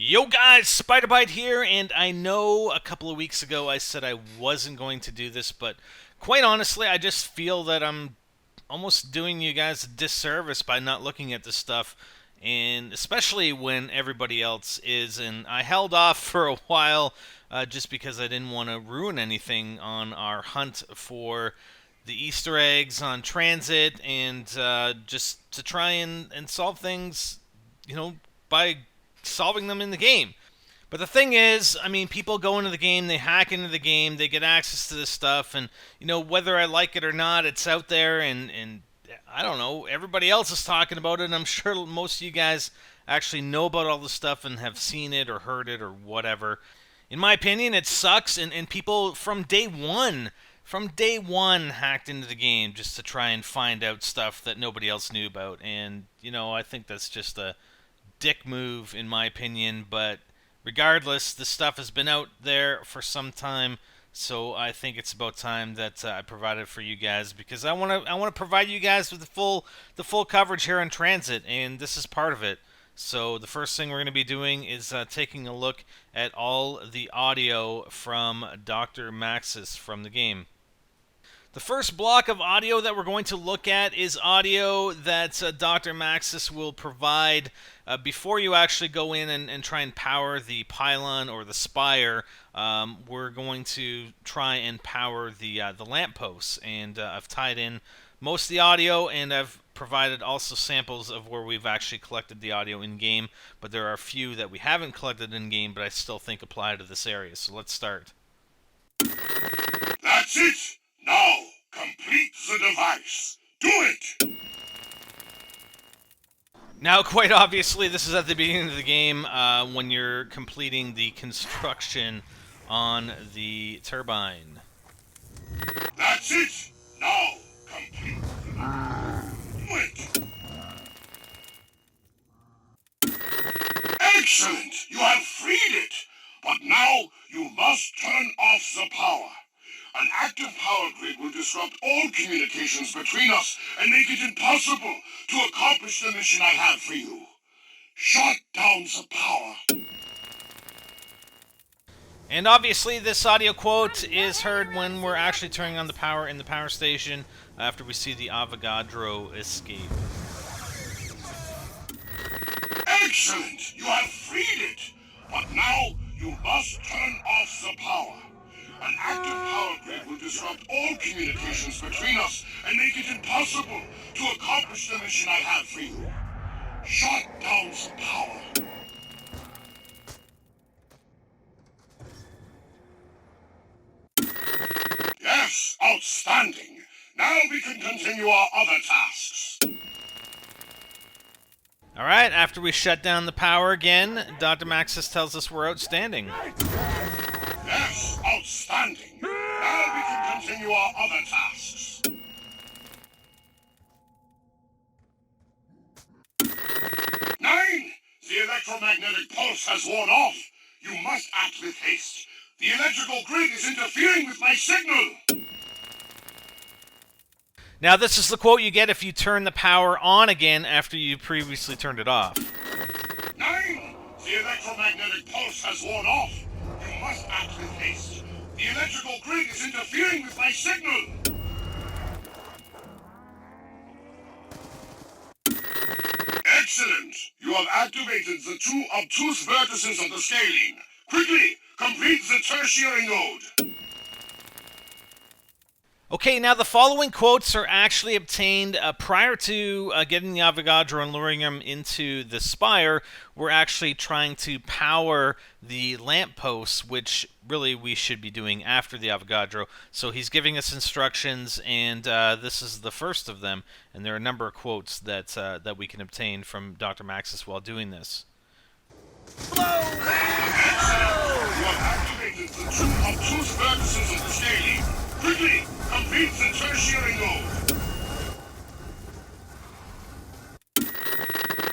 Yo guys, Spider here, and I know a couple of weeks ago I said I wasn't going to do this, but quite honestly, I just feel that I'm almost doing you guys a disservice by not looking at this stuff, and especially when everybody else is, and I held off for a while just because I didn't want to ruin anything on our hunt for the Easter eggs on Transit, and just to try and solve things, by solving them in the game. But the thing is, I mean, people go into the game, they hack into the game, they get access to this stuff, and whether I like it or not, it's out there, and I don't know, everybody else is talking about it, and I'm sure most of you guys actually know about all this stuff and have seen it or heard it or whatever. In my opinion, it sucks, and people from day one hacked into the game just to try and find out stuff that nobody else knew about, and I think that's just a dick move in my opinion, but regardless, this stuff has been out there for some time, so I think it's about time that I provide it for you guys, because I want to provide you guys with the full coverage here on Transit, and this is part of it. So the first thing we're going to be doing is taking a look at all the audio from Dr. Maxis from the game. The first block of audio that we're going to look at is audio that Dr. Maxis will provide before you actually go in and try and power the pylon or the spire. We're going to try and power the lampposts, and I've tied in most of the audio, and I've provided also samples of where we've actually collected the audio in-game, but there are a few that we haven't collected in-game, but I still think apply to this area. So let's start. That's it! Now, complete the device. Do it! Now, quite obviously, this is at the beginning of the game when you're completing the construction on the turbine. That's it! Now, complete the device. Do it! Excellent! You have freed it! But now, you must turn off the power. An active power grid will disrupt all communications between us and make it impossible to accomplish the mission I have for you. Shut down the power. And obviously, this audio quote is heard when we're actually turning on the power in the power station after we see the Avogadro escape. Excellent! You have freed it! But now, you must turn off the power. An active power grid will disrupt all communications between us and make it impossible to accomplish the mission I have for you. Shut down the power. Yes, outstanding. Now we can continue our other tasks. Alright, after we shut down the power again, Dr. Maxis tells us we're outstanding. Yes, outstanding. Now we can continue our other tasks. Nine! The electromagnetic pulse has worn off. You must act with haste. The electrical grid is interfering with my signal. Now, this is the quote you get if you turn the power on again after you previously turned it off. 9! The electromagnetic pulse has worn off. You must act with haste. The electrical grid is interfering with my signal. Excellent! You have activated the two obtuse vertices of the scaling. Quickly, complete the tertiary node. Okay, now the following quotes are actually obtained prior to getting the Avogadro and luring him into the spire. We're actually trying to power the lampposts, which really we should be doing after the Avogadro. So he's giving us instructions, and this is the first of them. And there are a number of quotes that we can obtain from Dr. Maxis while doing this. Excellent! You have activated the two obtuse vertices of the scaling. Quickly, complete the tertiary node.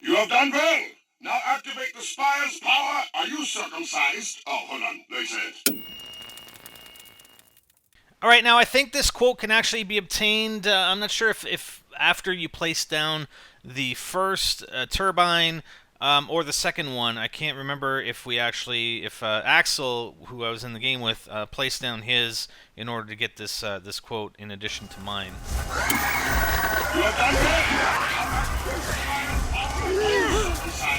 You have done well. Now activate the spire's power. Are you circumcised? Oh, hold on. That's it. Alright, now I think this quote can actually be obtained, I'm not sure if after you place down the first turbine, or the second one. I can't remember if if Axel, who I was in the game with, placed down his in order to get this quote in addition to mine.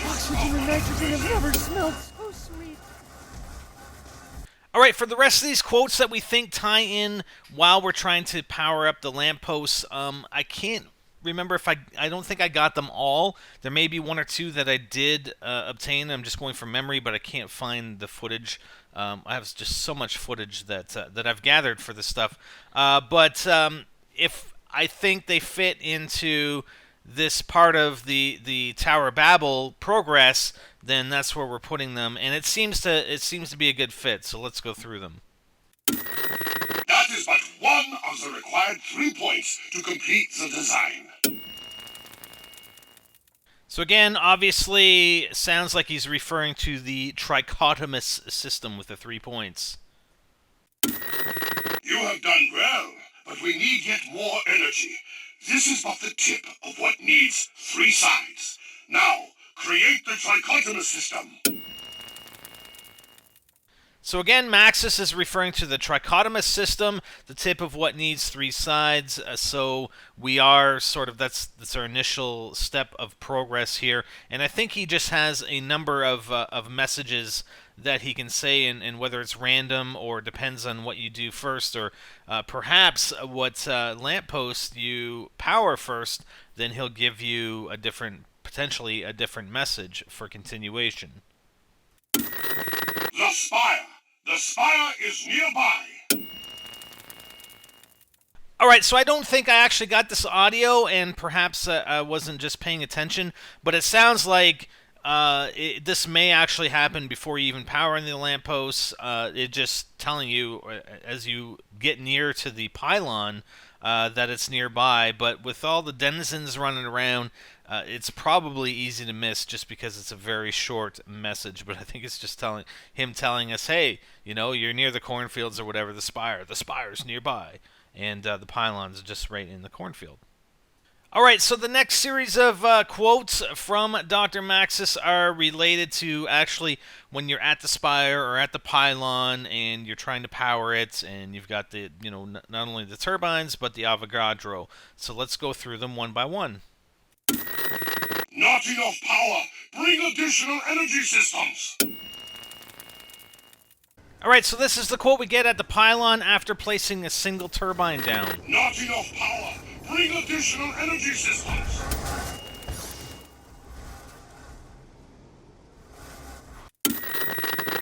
Oxygen and nitrogen have never smelled so sweet. All right, for the rest of these quotes that we think tie in while we're trying to power up the lampposts, I can't remember if I don't think I got them all. There may be one or two that I did obtain. I'm just going from memory, but I can't find the footage. I have just so much footage that I've gathered for this stuff. But if I think they fit into this part of the Tower of Babel progress, then that's where we're putting them, and it seems to be a good fit. So let's go through them. That is but one of the required 3 points to complete the design. So again, obviously, sounds like he's referring to the trichotomous system with the 3 points. You have done well, but we need yet more energy. This is but the tip of what needs 3 sides. Now, create the trichotomous system. So again, Maxis is referring to the trichotomous system, the tip of what needs 3 sides. So we are that's our initial step of progress here, and I think he just has a number of messages that he can say, and whether it's random or depends on what you do first, or perhaps what lamppost you power first, then he'll give you potentially a different message for continuation. The spire. The spire is nearby. Alright, so I don't think I actually got this audio, and perhaps I wasn't just paying attention, but it sounds like this may actually happen before you even power in the lampposts. It just telling you, as you get near to the pylon, that it's nearby, but with all the denizens running around, it's probably easy to miss just because it's a very short message. But I think it's just telling us, hey, you're near the cornfields or whatever, the spire's nearby, and the pylon's just right in the cornfield. Alright, so the next series of quotes from Dr. Maxis are related to actually when you're at the spire or at the pylon and you're trying to power it, and you've got the, not only the turbines, but the Avogadro. So let's go through them one by one. Not enough power. Bring additional energy systems. Alright, so this is the quote we get at the pylon after placing a single turbine down. Not enough power. Bring additional energy systems.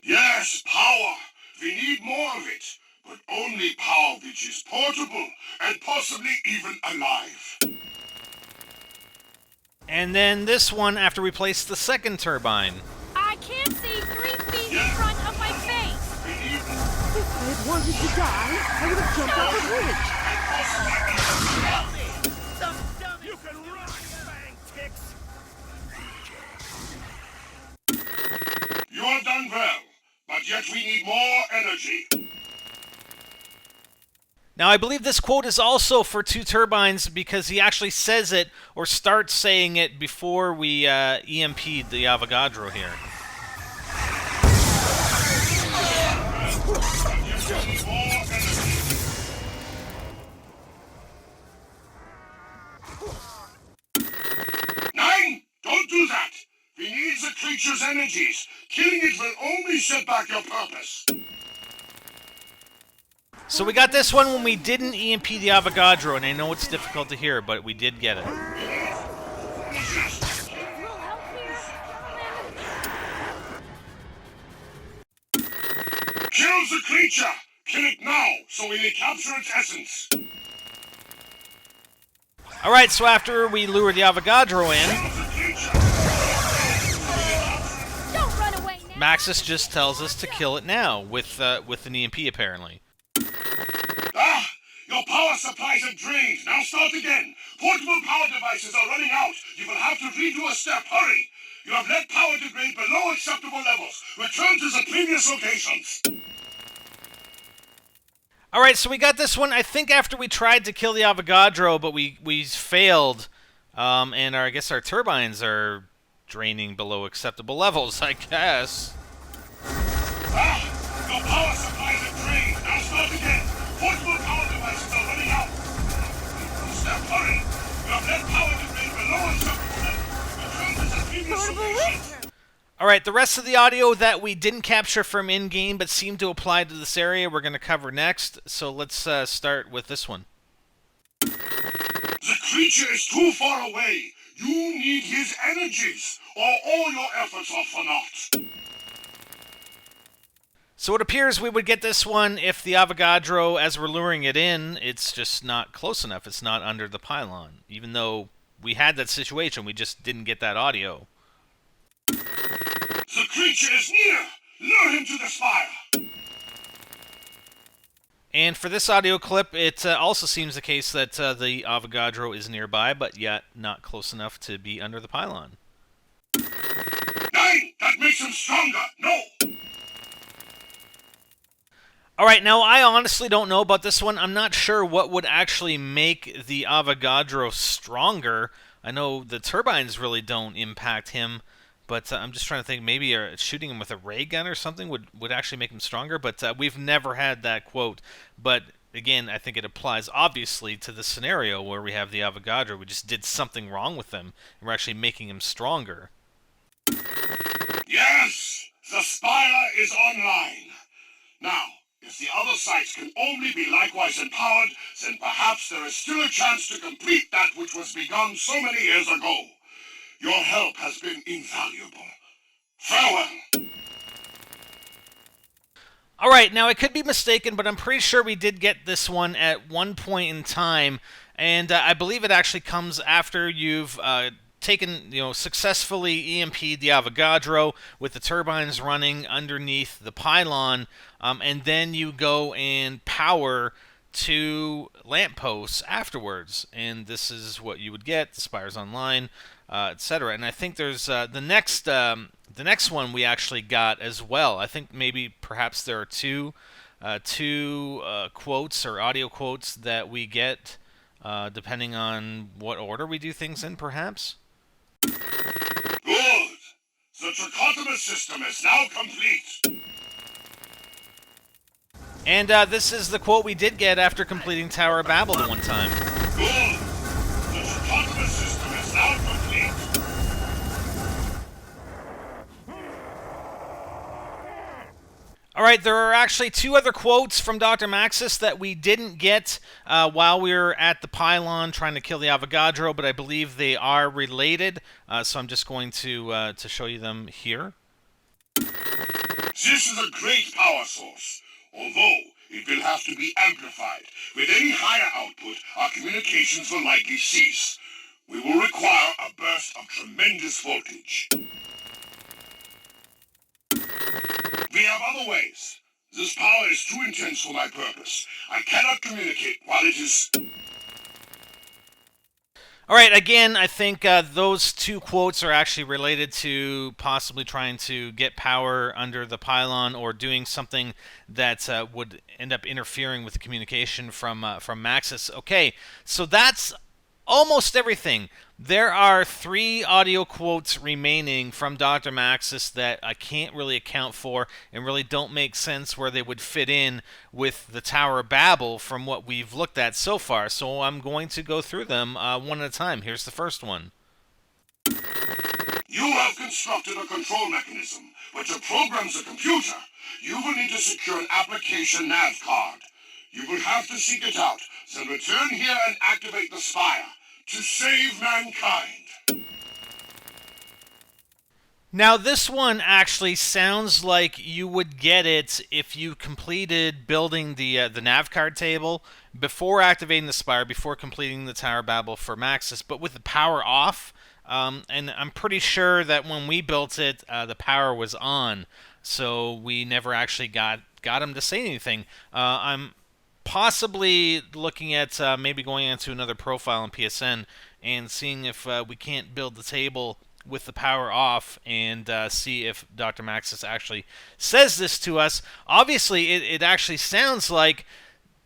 Yes, power. We need more of it, but only power which is portable and possibly even alive. And then this one after we place the second turbine. I can't see 3 feet in front of my face. If I had wanted to die, I would have jumped off a bridge. You can run, bang ticks. You have done well, but yet we need more energy. Now, I believe this quote is also for 2 turbines because he actually says it or starts saying it before we EMP'd the Avogadro here. Nine! Don't do that! We need the creature's energies. Killing it will only set back your purpose. So we got this one when we didn't EMP the Avogadro, and I know it's difficult to hear, but we did get it. Will help here, gentlemen. Kill the creature! Kill it now, so we may capture its essence. Alright, so after we lure the Avogadro in, Don't run away now. Maxis just tells us to kill it now, with an EMP apparently. Ah! Your power supplies have drained. Now start again. Portable power devices are running out. You will have to redo a step. Hurry! You have let power degrade below acceptable levels. Return to the previous locations. Alright, so we got this one, I think after we tried to kill the Avogadro, but we failed, and I guess our turbines are draining below acceptable levels, I guess. Your power supplies are drained. Now start again. Portable power devices are running out. Step, hurry. You have left power to drain below acceptable level. Return to the previous Portable location. winter. Alright, the rest of the audio that we didn't capture from in-game but seemed to apply to this area we're going to cover next, so let's start with this one. The creature is too far away. You need his energies, or all your efforts are for naught. So it appears we would get this one if the Avogadro, as we're luring it in, it's just not close enough. It's not under the pylon. Even though we had that situation, we just didn't get that audio. The creature is near. Lure him to the spire. And for this audio clip, it also seems the case that the Avogadro is nearby, but yet not close enough to be under the pylon. 9! That makes him stronger. No! Alright, now I honestly don't know about this one. I'm not sure what would actually make the Avogadro stronger. I know the turbines really don't impact him, but I'm just trying to think maybe shooting him with a ray gun or something would actually make him stronger, but we've never had that quote. But again, I think it applies obviously to the scenario where we have the Avogadro. We just did something wrong with him, and we're actually making him stronger. Yes! The spire is online. Now, if the other sites can only be likewise empowered, then perhaps there is still a chance to complete that which was begun so many years ago. Your help has been invaluable. Farewell. Alright, now I could be mistaken, but I'm pretty sure we did get this one at one point in time, and I believe it actually comes after you've successfully EMP'd the Avogadro with the turbines running underneath the pylon, and then you go and power 2 lampposts afterwards, and this is what you would get. The spire's online, etc. And I think there's the next one we actually got as well. I think maybe perhaps there are two quotes or audio quotes that we get depending on what order we do things in, perhaps. Good. The trichotomous system is now complete. And this is the quote we did get after completing Tower of Babel the one time. Good. The trichotomous system is now complete. Alright, there are actually 2 other quotes from Dr. Maxis that we didn't get while we were at the pylon trying to kill the Avogadro, but I believe they are related, so I'm just going to show you them here. This is a great power source, although it will have to be amplified. With any higher output, our communications will likely cease. We will require a burst of tremendous voltage. We have other ways. This power is too intense for my purpose. I cannot communicate while it is... Alright, again, I think those 2 quotes are actually related to possibly trying to get power under the pylon or doing something that would end up interfering with the communication from Maxis. Okay, so that's almost everything. There are 3 audio quotes remaining from Dr. Maxis that I can't really account for and really don't make sense where they would fit in with the Tower of Babel from what we've looked at so far. So I'm going to go through them one at a time. Here's the first one. You have constructed a control mechanism, but to program the computer, you will need to secure an application nav card. You will have to seek it out, then return here and activate the spire to save mankind. Now this one actually sounds like you would get it if you completed building the nav card table before activating the spire, before completing the Tower of Babel for Maxis, but with the power off. And I'm pretty sure that when we built it, the power was on, so we never actually got him to say anything. I'm possibly looking at maybe going into another profile in PSN and seeing if we can't build the table with the power off and see if Dr. Maxis actually says this to us. Obviously, it actually sounds like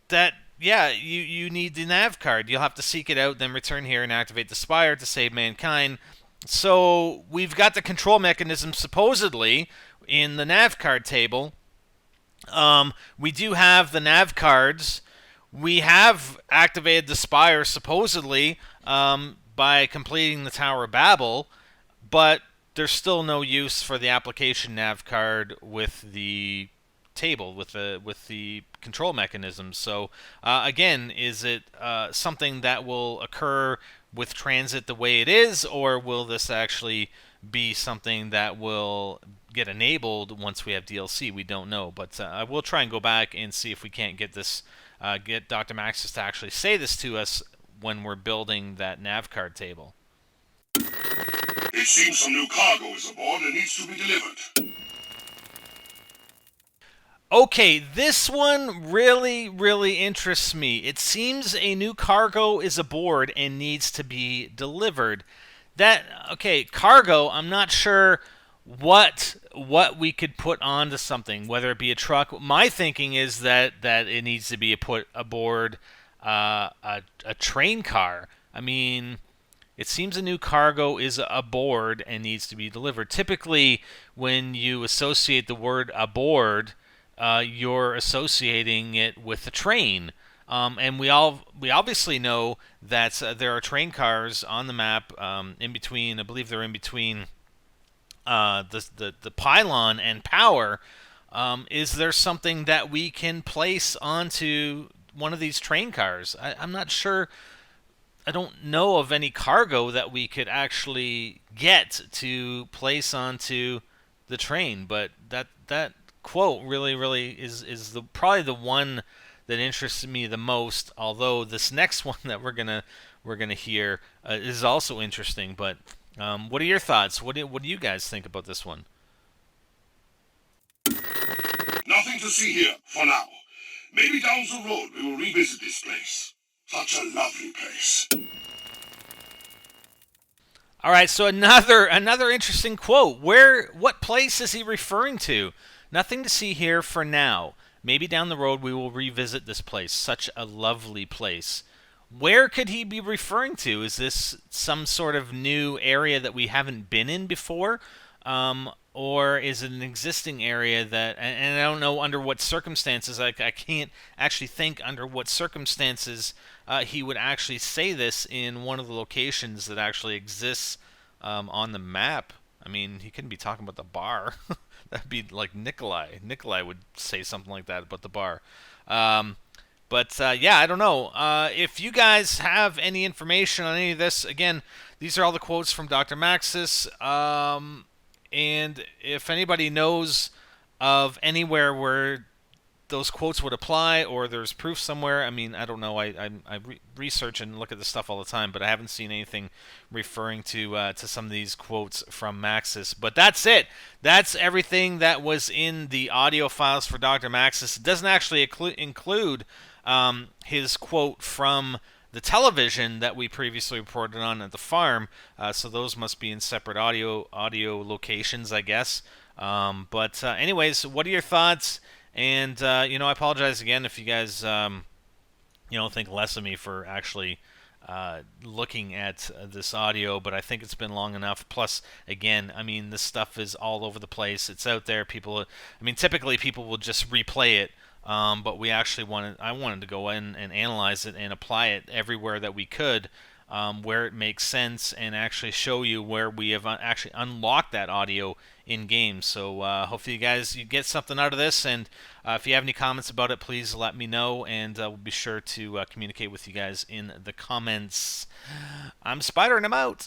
that, yeah, you need the nav card. You'll have to seek it out, then return here and activate the spire to save mankind. So we've got the control mechanism supposedly in the nav card table. We do have the nav cards. We have activated the Spire supposedly by completing the Tower of Babel, but there's still no use for the application nav card with the table with the control mechanism. So again, is it something that will occur with Transit the way it is, or will this actually be something that will get enabled once we have DLC? We don't know, but I will try and go back and see if we can't get this, get Dr. Maxis to actually say this to us when we're building that nav card table. It seems some new cargo is aboard and needs to be delivered. Okay, this one really, really interests me. It seems a new cargo is aboard and needs to be delivered. Okay, cargo, I'm not sure what we could put onto something, whether it be a truck. My thinking is that it needs to be put aboard a train car. I mean, it seems a new cargo is aboard and needs to be delivered. Typically, when you associate the word aboard, you're associating it with a train. And we obviously know that there are train cars on the map in between. I believe they're in between the pylon and power. Is there something that we can place onto one of these train cars? I'm not sure. I don't know of any cargo that we could actually get to place onto the train, but that quote really is probably the one that interests me the most. Although this next one that we're gonna hear is also interesting. But what are your thoughts? What do you guys think about this one? Nothing to see here for now. Maybe down the road we will revisit this place. Such a lovely place. All right, so another interesting quote. What place is he referring to? Nothing to see here for now. Maybe down the road we will revisit this place. Such a lovely place. Where could he be referring to? Is this some sort of new area that we haven't been in before? Or is it an existing area that, and I don't know under what circumstances, I can't actually think under what circumstances he would actually say this in one of the locations that actually exists on the map. I mean, he couldn't be talking about the bar. That'd be like Nikolai. Nikolai would say something like that about the bar. But yeah, I don't know. If you guys have any information on any of this, again, these are all the quotes from Dr. Maxis. And if anybody knows of anywhere where those quotes would apply, or there's proof somewhere, I mean, I don't know. I research and look at this stuff all the time, but I haven't seen anything referring to some of these quotes from Maxis. But that's it. That's everything that was in the audio files for Dr. Maxis. It doesn't actually include his quote from the television that we previously reported on at the farm, so those must be in separate audio locations, I guess. But anyways, what are your thoughts? And I apologize again if you guys think less of me for actually looking at this audio, but I think it's been long enough. Plus, again, I mean, this stuff is all over the place. It's out there. Typically people will just replay it. But I wanted to go in and analyze it and apply it everywhere that we could, where it makes sense, and actually show you where we have actually unlocked that audio in game. So hopefully you get something out of this, and if you have any comments about it, please let me know, and we'll be sure to communicate with you guys in the comments. I'm Spider, and I'm out.